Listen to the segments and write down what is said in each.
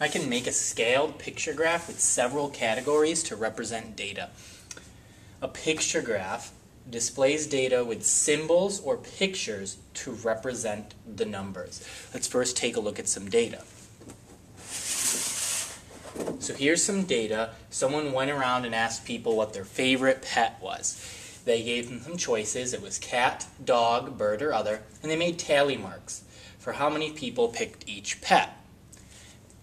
I can make a scaled picture graph with several categories to represent data. A picture graph displays data with symbols or pictures to represent the numbers. Let's first take a look at some data. So here's some data. Someone went around and asked people what their favorite pet was. They gave them some choices. It was cat, dog, bird, or other, and they made tally marks for how many people picked each pet.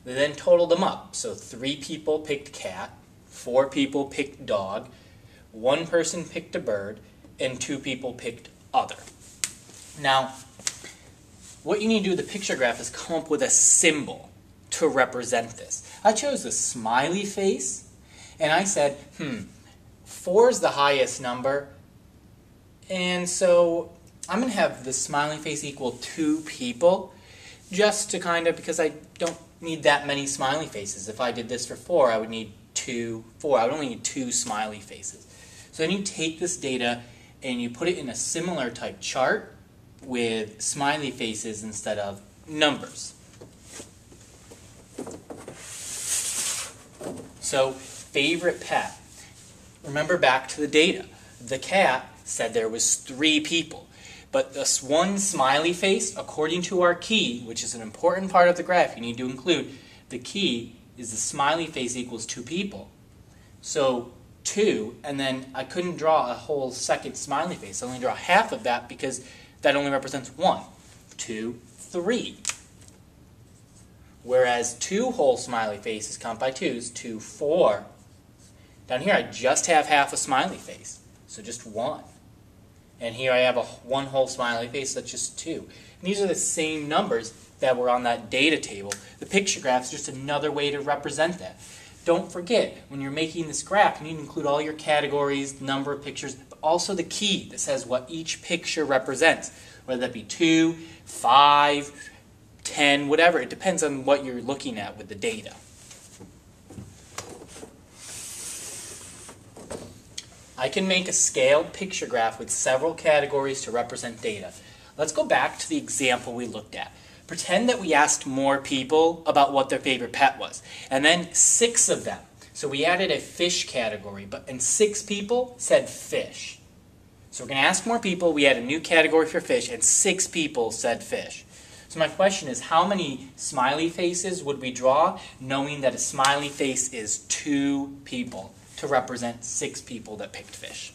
They then totaled them up. So 3 people picked cat, 4 people picked dog, 1 person picked a bird, and 2 people picked other. Now, what you need to do with the picture graph is come up with a symbol to represent this. I chose the smiley face, and I said, 4 is the highest number, and so I'm going to have the smiley face equal 2 people, just to because I don't need that many smiley faces. If I did this for 4, I would need 4. I would only need 2 smiley faces. So then you take this data and you put it in a similar type chart with smiley faces instead of numbers. So, favorite pet. Remember back to the data. The cat said there was 3 people. But this one smiley face, according to our key, which is an important part of the graph you need to include, the key is the smiley face equals 2 people. So 2, and then I couldn't draw a whole second smiley face. I only draw half of that because that only represents 1, 2, 3. Whereas 2 whole smiley faces count by 2s, 2, 4. Down here I just have half a smiley face, so just 1. And here I have 1 whole smiley face, that's just 2. And these are the same numbers that were on that data table. The picture graph is just another way to represent that. Don't forget, when you're making this graph, you need to include all your categories, number of pictures, but also the key that says what each picture represents, whether that be 2, 5, 10, whatever. It depends on what you're looking at with the data. I can make a scaled picture graph with several categories to represent data. Let's go back to the example we looked at. Pretend that we asked more people about what their favorite pet was, and then 6 of them. So we added a fish category, and 6 people said fish. So we're going to ask more people, we add a new category for fish, and 6 people said fish. So my question is, how many smiley faces would we draw, knowing that a smiley face is 2 people, to represent 6 people that picked fish?